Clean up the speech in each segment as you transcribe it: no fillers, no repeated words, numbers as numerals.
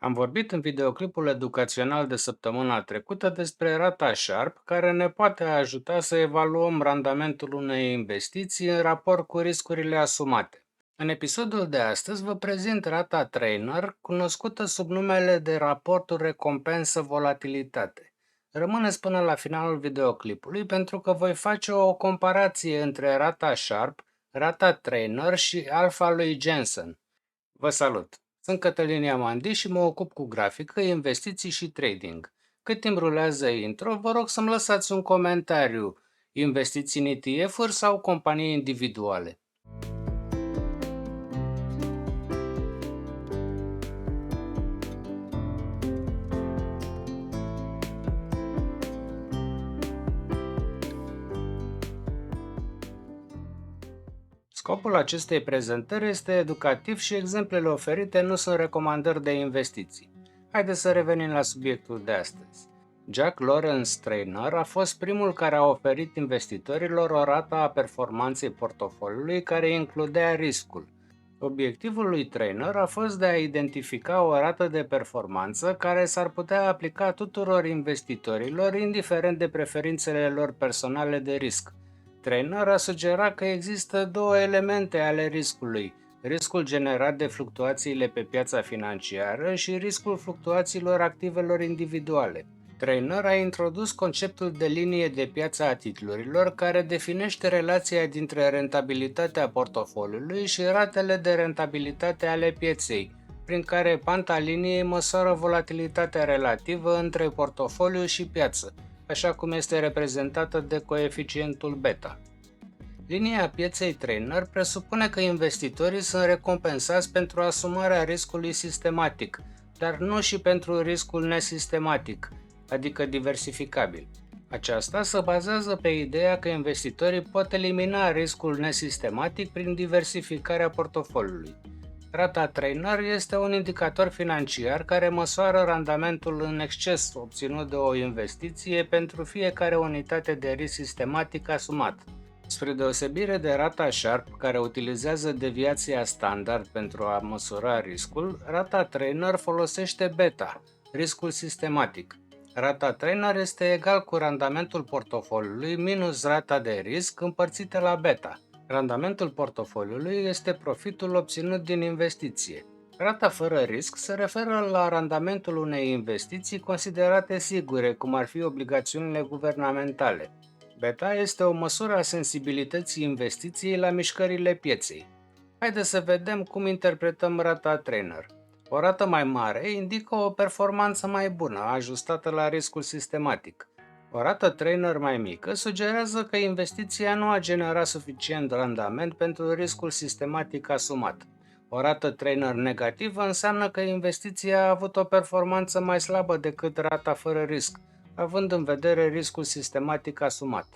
Am vorbit în videoclipul educațional de săptămâna trecută despre rata Sharp, care ne poate ajuta să evaluăm randamentul unei investiții în raport cu riscurile asumate. În episodul de astăzi vă prezint rata Trainer, cunoscută sub numele de raportul recompensă-volatilitate. Rămâneți până la finalul videoclipului pentru că voi face o comparație între rata Sharp, rata Trainer și alfa lui Jensen. Vă salut! Sunt Cătălin Iamandi și mă ocup cu grafică, investiții și trading. Cât timp rulează intro, vă rog să-mi lăsați un comentariu. Investiți în ETF-uri sau companii individuale? Scopul acestei prezentări este educativ și exemplele oferite nu sunt recomandări de investiții. Haideți să revenim la subiectul de astăzi. Jack Lawrence Trainer a fost primul care a oferit investitorilor o rată a performanței portofoliului care includea riscul. Obiectivul lui Trainer a fost de a identifica o rată de performanță care s-ar putea aplica tuturor investitorilor, indiferent de preferințele lor personale de risc. Trainer a sugerat că există două elemente ale riscului: riscul generat de fluctuațiile pe piața financiară și riscul fluctuațiilor activelor individuale. Trainer a introdus conceptul de linie de piață a titlurilor, care definește relația dintre rentabilitatea portofoliului și ratele de rentabilitate ale pieței, prin care panta liniei măsoară volatilitatea relativă între portofoliu și piață, așa cum este reprezentată de coeficientul beta. Linia pieței Trainer presupune că investitorii sunt recompensați pentru asumarea riscului sistematic, dar nu și pentru riscul nesistematic, adică diversificabil. Aceasta se bazează pe ideea că investitorii pot elimina riscul nesistematic prin diversificarea portofoliului. Rata Trainer este un indicator financiar care măsoară randamentul în exces obținut de o investiție pentru fiecare unitate de risc sistematic asumat. Spre deosebire de rata Sharp, care utilizează deviația standard pentru a măsura riscul, rata Trainer folosește beta, riscul sistematic. Rata Trainer este egal cu randamentul portofoliului minus rata de risc împărțită la beta. Randamentul portofoliului este profitul obținut din investiție. Rata fără risc se referă la randamentul unei investiții considerate sigure, cum ar fi obligațiunile guvernamentale. Beta este o măsură a sensibilității investiției la mișcările pieței. Haideți să vedem cum interpretăm rata Trainer. O rată mai mare indică o performanță mai bună, ajustată la riscul sistematic. O rată Trainer mai mică sugerează că investiția nu a generat suficient randament pentru riscul sistematic asumat. O rată Trainer negativă înseamnă că investiția a avut o performanță mai slabă decât rata fără risc, având în vedere riscul sistematic asumat.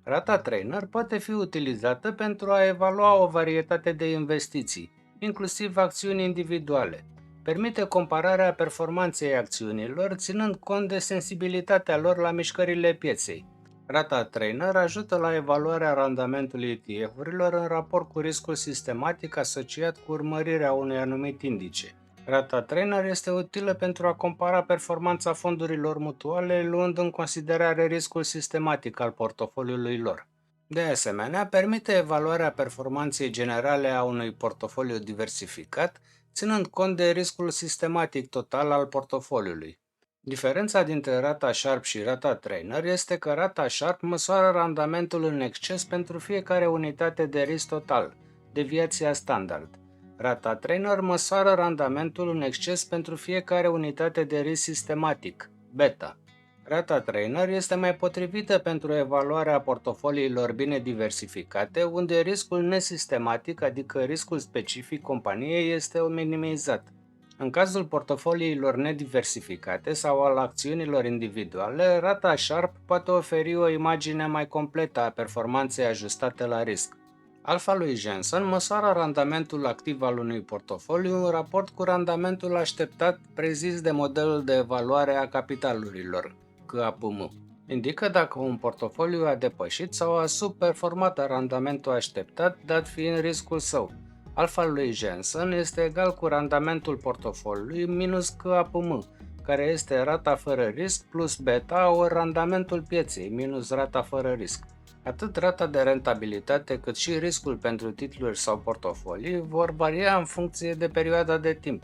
Rata Trainer poate fi utilizată pentru a evalua o varietate de investiții, inclusiv acțiuni individuale. Permite compararea performanței acțiunilor, ținând cont de sensibilitatea lor la mișcările pieței. Rata Trainer ajută la evaluarea randamentului ETF-urilor în raport cu riscul sistematic asociat cu urmărirea unui anumit indice. Rata Trainer este utilă pentru a compara performanța fondurilor mutuale, luând în considerare riscul sistematic al portofoliului lor. De asemenea, permite evaluarea performanței generale a unui portofoliu diversificat, ținând cont de riscul sistematic total al portofoliului. Diferența dintre rata Sharp și rata Trainer este că rata Sharp măsoară randamentul în exces pentru fiecare unitate de risc total, deviația standard. Rata Trainer măsoară randamentul în exces pentru fiecare unitate de risc sistematic, beta. Rata Trainer este mai potrivită pentru evaluarea portofoliilor bine diversificate, unde riscul nesistematic, adică riscul specific companiei, este minimizat. În cazul portofoliilor nediversificate sau al acțiunilor individuale, rata Sharp poate oferi o imagine mai completă a performanței ajustate la risc. Alfa lui Jensen măsoară randamentul activ al unui portofoliu în raport cu randamentul așteptat prezis de modelul de evaluare a capitalurilor, CAPM. Indică dacă un portofoliu a depășit sau a subperformat randamentul așteptat, dat fiind riscul său. Alfa lui Jensen este egal cu randamentul portofoliului minus KAPM, care este rata fără risc, plus beta ori randamentul pieței minus rata fără risc. Atât rata de rentabilitate cât și riscul pentru titluri sau portofolii vor varia în funcție de perioada de timp.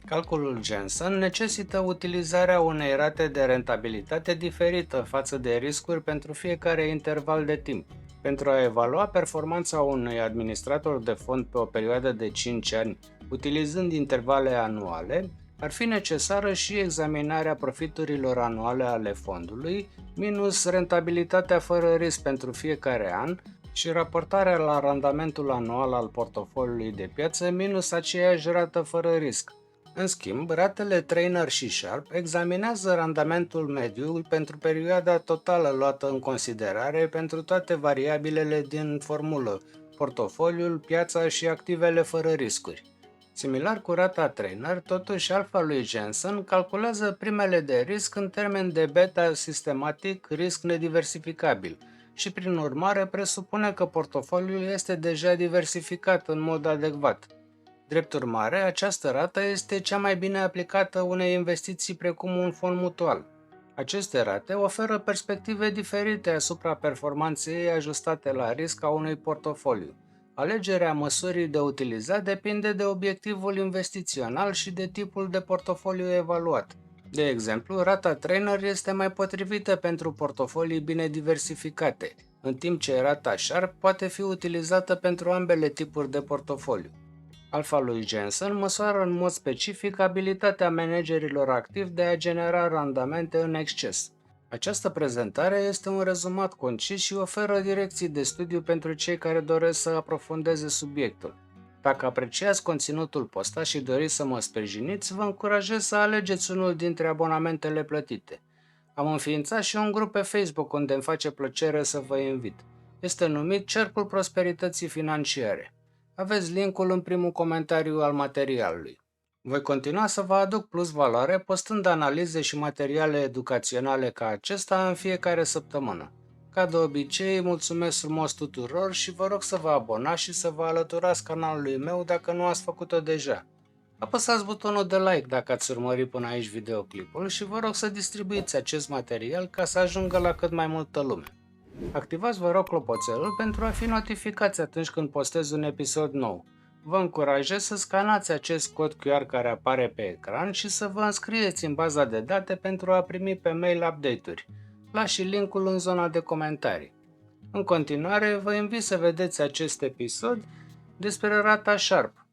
Calculul Jensen necesită utilizarea unei rate de rentabilitate diferită față de riscuri pentru fiecare interval de timp. Pentru a evalua performanța unui administrator de fond pe o perioadă de 5 ani, utilizând intervale anuale, ar fi necesară și examinarea profiturilor anuale ale fondului, minus rentabilitatea fără risc pentru fiecare an și raportarea la randamentul anual al portofoliului de piață minus aceeași rată fără risc. În schimb, ratele Trainer și Sharp examinează randamentul mediu pentru perioada totală luată în considerare pentru toate variabilele din formulă, portofoliul, piața și activele fără riscuri. Similar cu rata Trainer, totuși alfa lui Jensen calculează primele de risc în termen de beta sistematic risc nediversificabil și prin urmare presupune că portofoliul este deja diversificat în mod adecvat. Drept urmare, această rată este cea mai bine aplicată unei investiții precum un fond mutual. Aceste rate oferă perspective diferite asupra performanței ajustate la risc a unui portofoliu. Alegerea măsurii de utilizat depinde de obiectivul investițional și de tipul de portofoliu evaluat. De exemplu, rata Trainer este mai potrivită pentru portofolii bine diversificate, în timp ce rata Sharp poate fi utilizată pentru ambele tipuri de portofoliu. Alfa lui Jensen măsoară în mod specific abilitatea managerilor activi de a genera randamente în exces. Această prezentare este un rezumat concis și oferă direcții de studiu pentru cei care doresc să aprofundeze subiectul. Dacă apreciați conținutul postat și doriți să mă sprijiniți, vă încurajez să alegeți unul dintre abonamentele plătite. Am înființat și un grup pe Facebook unde îmi face plăcere să vă invit. Este numit Cercul Prosperității Financiare. Aveți linkul în primul comentariu al materialului. Voi continua să vă aduc plus valoare postând analize și materiale educaționale ca acesta în fiecare săptămână. Ca de obicei, mulțumesc frumos tuturor și vă rog să vă abonați și să vă alăturați canalului meu dacă nu ați făcut-o deja. Apăsați butonul de like dacă ați urmărit până aici videoclipul și vă rog să distribuiți acest material ca să ajungă la cât mai multă lume. Activați, vă rog, clopoțelul pentru a fi notificați atunci când postez un episod nou. Vă încurajez să scanați acest cod QR care apare pe ecran și să vă înscrieți în baza de date pentru a primi pe mail update-uri. Las și linkul în zona de comentarii. În continuare, vă invit să vedeți acest episod despre rata Sharp,